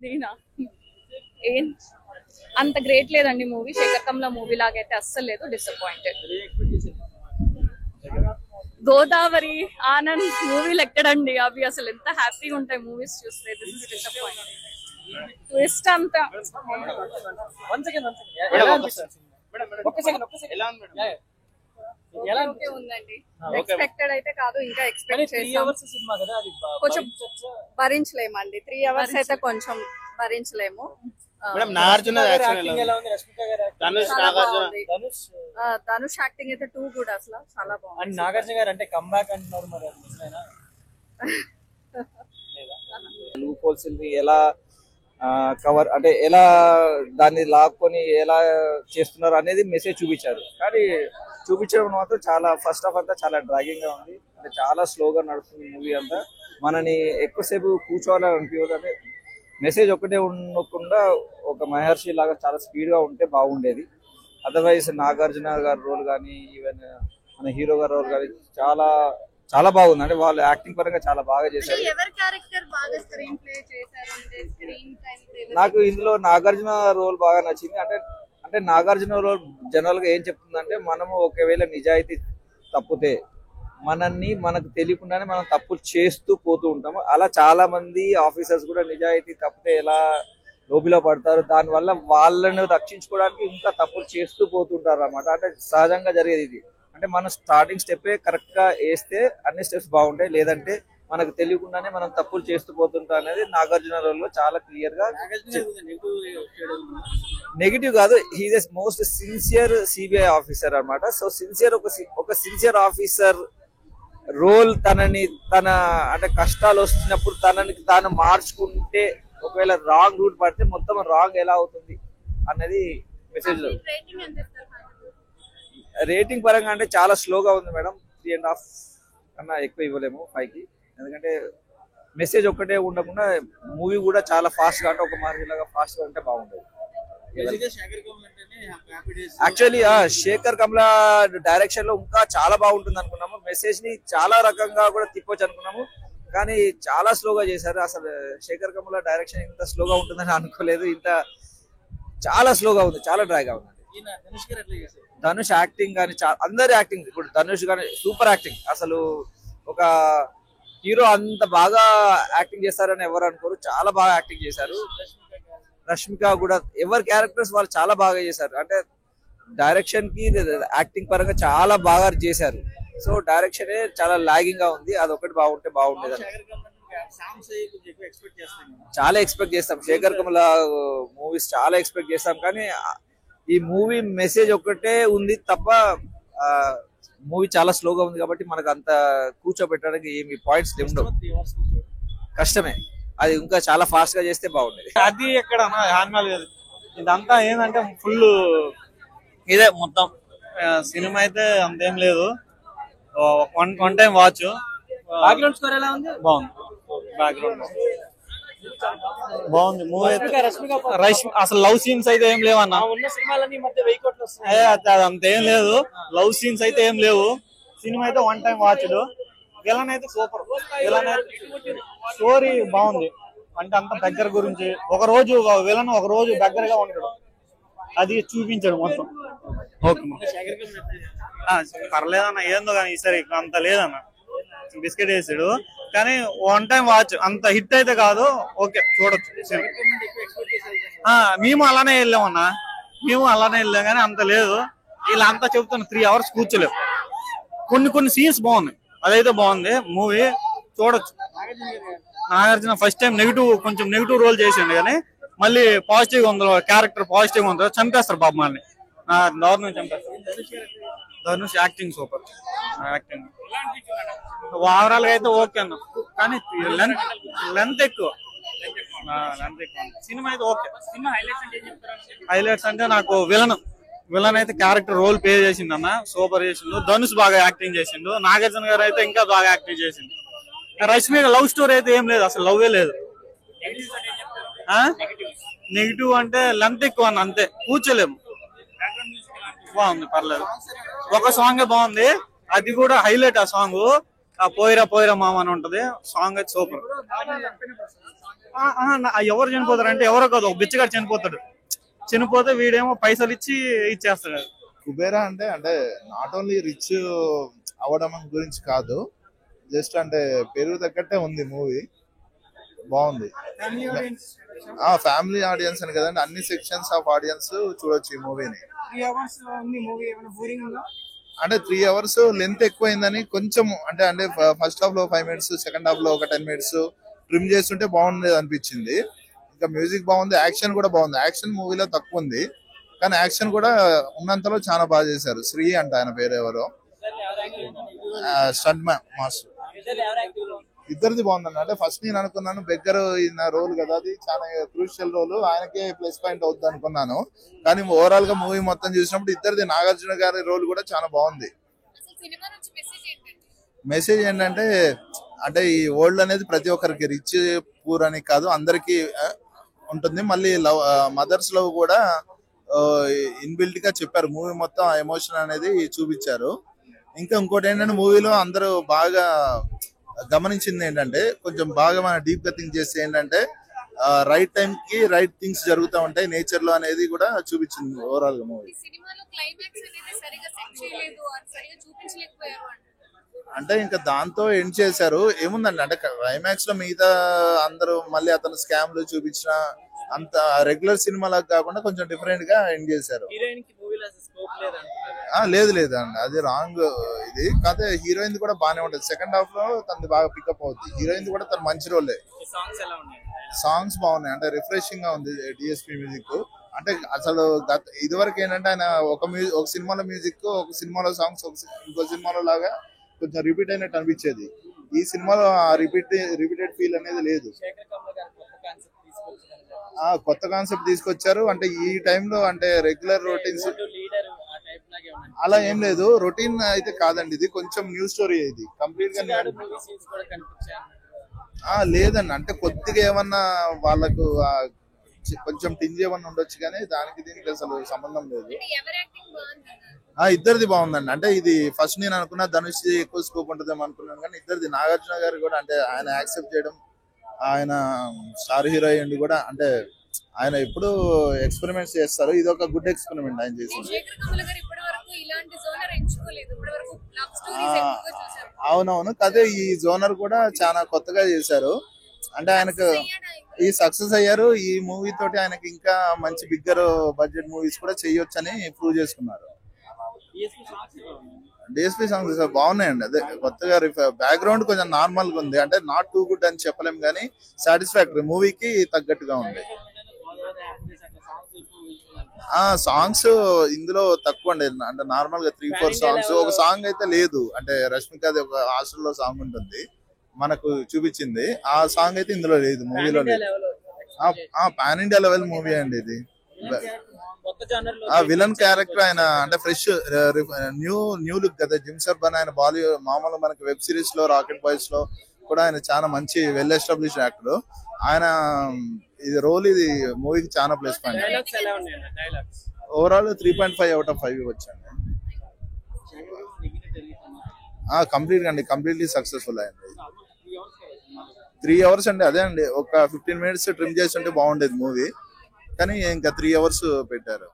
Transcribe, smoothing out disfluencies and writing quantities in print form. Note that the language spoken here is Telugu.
నేనా ఏం అంత గ్రేట్ లేదండి మూవీ. శేఖర్ కమ్ల మూవీ లాగైతే అస్సలు లేదు. డిసప్పాయింటెడ్. గోదావరి ఆనంద్ మూవీలు ఎక్కడండి అవి, అసలు ఎంత హ్యాపీగా ఉంటాయి మూవీస్ చూస్తే. This is disappointed. ట్విస్ట్ అంతా ఉందండి. ఎక్స్పెక్టెడ్ అయితే కాదు, ఇంకా ఎక్స్పెక్ట్ చేసాం. కొంచెం భరించలేమండి. 3 hours అయితే కొంచెం భరించలేము. ధనుష్ యాక్టింగ్ అయితే 2 కూడా అసలు చాలా బాగుంది. నాగార్జున గారు అంటే కంబ్యాక్ అంటున్నారు, మరి లూప్ హోల్స్ ఎలా కవర్ అంటే ఎలా దాన్ని లాక్కొని ఎలా చేస్తున్నారు అనేది మెసేజ్ చూపించారు. కానీ చూపించడం మాత్రం చాలా ఫస్ట్ హాఫ్ అంతా చాలా డ్రాగింగ్ గా ఉంది. అంటే చాలా స్లోగా నడుస్తుంది మూవీ అంతా. మనని ఎక్కువసేపు కూర్చోవాలని అనిపించదు. అంటే మెసేజ్ ఒకటే ఉండకుండా ఒక మహర్షి లాగా చాలా స్పీడ్ గా ఉంటే బాగుండేది. అదర్వైజ్ నాగార్జున గారి రోల్ కానీ ఈవెన్ మన హీరో గారి రోల్ కానీ చాలా చాలా బాగుంది. అంటే వాళ్ళు యాక్టింగ్ పరంగా చాలా బాగా చేశారు. నాకు ఇందులో నాగార్జున రోల్ బాగా నచ్చింది. అంటే నాగార్జున రోల్ జనరల్ గా ఏం చెప్తుందంటే, మనము ఒకవేళ నిజాయితీ తప్పితే మనకు తెలియకుండానే మనం తప్పులు చేస్తూ పోతూ ఉంటాము. అలా చాలా మంది ఆఫీసర్స్ కూడా నిజాయితీ తప్పితే ఎలా లోబిలో పడతారు, దానివల్ల వాళ్ళని రక్షించుకోవడానికి ఇంకా తప్పులు చేస్తూ పోతుంటారు అన్నమాట. అంటే సహజంగా జరిగేది ఇది. అంటే మనం స్టార్టింగ్ స్టెప్ కరెక్ట్ గా వేస్తే అన్ని స్టెప్స్ బాగుంటాయి, లేదంటే మనకు తెలియకుండానే మనం తప్పులు చేస్తూ పోతుంటాం అనేది నాగార్జున రోల్లో చాలా క్లియర్ గా. నెగిటివ్ కాదు, he is a most sincere CBI officer అన్నమాట. సో సిన్సియర్ ఒక సిన్సియర్ ఆఫీసర్ రోల్ తన అంటే కష్టాలు వస్తున్నప్పుడు తనని తాను మార్చుకుంటే, ఒకవేళ రాంగ్ రూట్ పడితే మొత్తం రాంగ్ ఎలా అవుతుంది అన్నది మెసేజ్ లో. రేటింగ్ పరంగా అంటే చాలా స్లోగా ఉంది మేడం. 3.5 కన్నా ఎక్కువ ఇవ్వలేము 5కి. ఎందుకంటే మెసేజ్ ఒక్కటే ఉండకుండా మూవీ కూడా చాలా ఫాస్ట్ గా, అంటే ఒక మార్గంలాగా ఫాస్ట్ గా ఉంటే బాగుంటుంది. యాక్చువల్లీ శేఖర్ కమ్ల డైరెక్షన్ లో ఇంకా చాలా బాగుంటుంది అనుకున్నాము. మెసేజ్ ని చాలా రకంగా కూడా తిప్పొచ్చు అనుకున్నాము, కానీ చాలా స్లోగా చేశారు. అసలు శేఖర్ కమ్ల డైరెక్షన్ ఇంత స్లోగా ఉంటుందని అనుకోలేదు. ఇంత చాలా స్లోగా ఉంది, చాలా డ్రైగా ఉంది. ధనుష్ యాక్టింగ్ కానీ అందరి యాక్టింగ్, ఇప్పుడు ధనుష్ కానీ సూపర్ యాక్టింగ్. అసలు ఒక హీరో అంత బాగా యాక్టింగ్ చేస్తారని ఎవరు అనుకోరు, చాలా బాగా యాక్టింగ్ చేశారు. రష్మిక కూడా ఎవరి క్యారెక్టర్స్ వాళ్ళు చాలా బాగా చేశారు. అంటే డైరెక్షన్ కి యాక్టింగ్ పరంగా చాలా బాగా చేశారు. సో డైరెక్షన్ చాలా లాగింగ్ గా ఉంది. అదొకటి బాగుంటే బాగుండేది. చాలా ఎక్స్పెక్ట్ చేస్తాం శేఖర్ కమల మూవీస్, చాలా ఎక్స్పెక్ట్ చేస్తాం. కానీ ఈ మూవీ మెసేజ్ ఒక్కటే ఉంది తప్ప మూవీ చాలా స్లోగా ఉంది కాబట్టి మనకు అంత కూర్చోబెట్టడానికి ఏమి పాయింట్స్ ఉండవు. కష్టమే. అది ఇంకా చాలా ఫాస్ట్ గా చేస్తే బాగుండేది. అది ఎక్కడ ఇదంతా ఏంటంటే ఫుల్ ఇదే మొత్తం సినిమా అయితే అంతేం లేదు. One time watch. Background score ఎలా ఉంది? బాగుంది. బ్యాక్గ్రౌండ్ బాగుంది. మూవీ అసలు లవ్ సీన్స్ అయితే ఏం లేవన్నా. అంతేం లేదు, లవ్ సీన్స్ అయితే ఏం లేవు. సినిమా అయితే వన్ టైం వాచ్డ్. విలన్ అయితే సూపర్. విలన్ అయితే స్టోరీ బాగుంది. అంటే అంత దగ్గర గురించి ఒక రోజు విలన్ ఒక రోజు దగ్గరగా ఉంటాడు, అది చూపించాడు మొత్తం. ఓకే పర్లేదన్న, ఏందో కానీ ఈసారి అంత లేదన్న. బిస్కెట్ వేసాడు కానీ వన్ టైం వాచ్. అంత హిట్ అయితే కాదు, ఓకే చూడొచ్చు. మేము అలానే వెళ్ళామన్నా, మేము అలానే వెళ్ళాం కానీ అంత లేదు. ఇలా అంతా చెప్తున్నా 3 hours కూర్చోలేము. కొన్ని సీన్స్ బాగున్నాయి, అదైతే బాగుంది. మూవీ చూడొచ్చు. నాగార్జున ఫస్ట్ టైం కొంచెం నెగిటివ్ రోల్ చేసిండు, కానీ మళ్ళీ పాజిటివ్ ఉంది. క్యారెక్టర్ పాజిటివ్ ఉంది. చంపేస్తారు బాబు మనల్ని, దారుణం చంపేస్తారు. Dhanush acting super. Acting overall గా అయితే ఓకే అన్న, కానీ లెంత్ ఎక్కువ. సినిమా అయితే ఓకే. హైలైట్స్ అంటే నాకు విలన్ అయితే క్యారెక్టర్ రోల్ ప్లే చేసిండు అన్న, సూపర్ చేసిండు. ధనుష్ బాగా యాక్టింగ్ చేసిండు. నాగార్జున గారు అయితే ఇంకా బాగా యాక్టింగ్ చేసిండు. రష్మిక లవ్ స్టోరీ అయితే ఏం లేదు, అసలు లవ్వే లేదు. నెగిటివ్ అంటే లెంత్ ఎక్కువ అన్న, అంతే కూర్చోలేము. బాగుంది, పర్లేదు. ఒక సాంగ్ బాగుంది, అది కూడా హైలైట్. ఆ సాంగ్ పోయిరా పోయిరా మామ అని ఉంటది. సాంగ్ అయితే సూపర్. ఎవరు చనిపోతారు అంటే ఎవరో కాదు, ఒక బిచ్చగాడు చనిపోతాడు. చనిపోతే వీడేమో పైసలు ఇచ్చి ఇచ్చేస్తాడు. కుబేరా అంటే నాట్ ఓన్లీ రిచ్ అవ్వడం గురించి కాదు, జస్ట్ అంటే పేరు తగ్గట్టే ఉంది మూవీ. బాగుంది. ఫ్యామిలీ ఆడియన్స్ అని కదండి, అన్ని సెక్షన్స్ ఆఫ్ ఆడియన్స్ చూడొచ్చు ఈ మూవీని. అంటే 3 hours లెంత్ ఎక్కువైందని కొంచెం అంటే ఫస్ట్ హాఫ్ లో 5 minutes, సెకండ్ హాఫ్ లో ఒక 10 minutes ట్రిమ్ చేస్తుంటే బాగుండేది అనిపించింది. ఇంకా మ్యూజిక్ బాగుంది, యాక్షన్ కూడా బాగుంది. యాక్షన్ మూవీలో తక్కువ ఉంది, కానీ యాక్షన్ కూడా ఉన్నంతలో చాలా బాగా చేశారు. శ్రీ అంట ఆయన పేరు, ఎవరో స్టంట్ మాస్టర్. ఇద్దరిది బాగుందండి. అంటే ఫస్ట్ నేను అనుకున్నాను బెగ్గర్ ఇన్ రోల్ కదా, అది చాలా క్రూషియల్ రోల్, ఆయనకే ప్లస్ పాయింట్ అవుతుంది అనుకున్నాను. కానీ ఓవరాల్ గా మూవీ మొత్తం చూసినప్పుడు ఇద్దరిది, నాగార్జున గారి రోల్ కూడా చాలా బాగుంది. మెసేజ్ ఏంటంటే అంటే ఈ వరల్డ్ అనేది ప్రతి ఒక్కరికి, రిచ్ పూర్ అని కాదు, అందరికి ఉంటుంది. మళ్ళీ మదర్స్ లవ్ కూడా ఇన్బిల్ట్ గా చెప్పారు. మూవీ మొత్తం ఆ ఎమోషన్ అనేది చూపించారు. ఇంకా ఇంకోటి ఏంటంటే మూవీలో అందరూ బాగా గమనించింది ఏంటంటే, కొంచెం బాగా మన డీప్ గా థింక్ చేస్తే ఏంటంటే రైట్ టైం కి రైట్ థింగ్స్ జరుగుతూ ఉంటాయి నేచర్ లో అనేది కూడా చూపించింది ఓవరాల్ గా మూవీ. అంటే ఇంకా దాంతో ఎండ్ చేశారు. ఏముందండి అంటే క్లైమాక్స్ లో మిగతా అందరూ మళ్ళీ అతను స్కామ్లు చూపించిన అంత రెగ్యులర్ సినిమాలకు కాకుండా కొంచెం డిఫరెంట్ గా ఎండ్ చేశారు. లేదు అండి, అది రాంగ్. ఇది కాకపోతే హీరోయిన్ కూడా బాగానే ఉంటది. సెకండ్ హాఫ్ లో తనది బాగా పికప్ అవుతుంది. హీరోయిన్ కూడా తన మంచి రోలే. సాంగ్స్ బాగున్నాయి, అంటే రిఫ్రెషింగ్ గా ఉంది. డిఎస్పి మ్యూజిక్ అంటే అసలు ఇదివరకు ఏంటంటే ఆయన ఒక సినిమాలో మ్యూజిక్, ఒక సినిమాలో సాంగ్స్, ఇంకో సినిమాలో లాగా కొంచెం రిపీట్ అయినట్టు అనిపించేది. ఈ సినిమాలో ఆ రిపీటెడ్ ఫీల్ అనేది లేదు. కొత్త కాన్సెప్ట్ తీసుకొచ్చారు. అంటే ఈ టైంలో అంటే రెగ్యులర్ రొటీన్స్ అలా ఏం లేదు. రొటీన్ అయితే కాదండి, ఇది కొంచెం న్యూ స్టోరీ. ఇది కంప్లీట్ గా లేదండి. అంటే కొద్దిగా ఏమన్నా వాళ్ళకు కొంచెం టింజ్ ఏమన్నా ఉండొచ్చు, కానీ దానికి దీనికి అసలు సంబంధం లేదు. ఇద్దరిది బాగుందండి. అంటే ఇది ఫస్ట్ నేను అనుకున్నా ధనుష్ ఎక్కువ స్కోప్ ఉంటుందేమో అనుకున్నాను, కానీ ఇద్దరిది. నాగార్జున గారు కూడా అంటే ఆయన యాక్సెప్ట్ చేయడం, ఆయన స్టార్ హీరోయిన్ కూడా అంటే ఆయన ఎప్పుడు ఎక్స్పెరిమెంట్స్ చేస్తారు. ఇది ఒక గుడ్ ఎక్స్పెరిమెంట్ ఆయన చేసింది. అవునవును, అదే ఈ జోనర్ కూడా చాలా కొత్తగా చేశారు. అంటే ఆయనకు ఈ సక్సెస్ అయ్యారు. ఈ మూవీ తోటి ఆయనకి ఇంకా మంచి బిగ్గర్ బడ్జెట్ మూవీస్ కూడా చేయొచ్చని ప్రూవ్ చేసుకున్నారు. డిఎస్పీ సాంగ్స్ బాగున్నాయండి. అదే కొత్తగా బ్యాక్గ్రౌండ్ కొంచెం నార్మల్ గా ఉంది. అంటే నాట్ టూ గుడ్ అని చెప్పలేం, కానీ సాటిస్ఫాక్టరీ, మూవీకి తగ్గట్టుగా ఉంది. సాంగ్స్ ఇందులో తక్కువ అండి. అంటే నార్మల్ గా 3-4 సాంగ్స్, ఒక సాంగ్ అయితే లేదు. అంటే రష్మికది ఒక హాస్టల్లో సాంగ్ ఉంటుంది మనకు చూపించింది, ఆ సాంగ్ అయితే ఇందులో లేదు, మూవీలో లేదు. పాన్ ఇండియా లెవెల్ మూవీ అండి ఇది. విలన్ క్యారెక్టర్ ఆయన అంటే ఫ్రెష్ న్యూ లుక్ కదా. జిమ్ సర్బన్ ఆయన బాలీవుడ్ మామూలు మనకి వెబ్ సిరీస్ లో, రాకెట్ బాయ్స్ లో కూడా ఆయన చాలా మంచి వెల్ ఎస్టాబ్లిష్డ్ యాక్టర్. ఆయన ఇది రోల్, ఇది మూవీకి చాలా plus point. Overall 3.5 out of 5 వచ్చండి. కంప్లీట్లీ సక్సెస్ఫుల్ అయింది. 3 hours అండి. అదే అండి, ఒక 15 minutes ట్రిమ్ చేస్తుంటే బాగుండేది మూవీ, కానీ ఇంకా 3 hours పెట్టారు.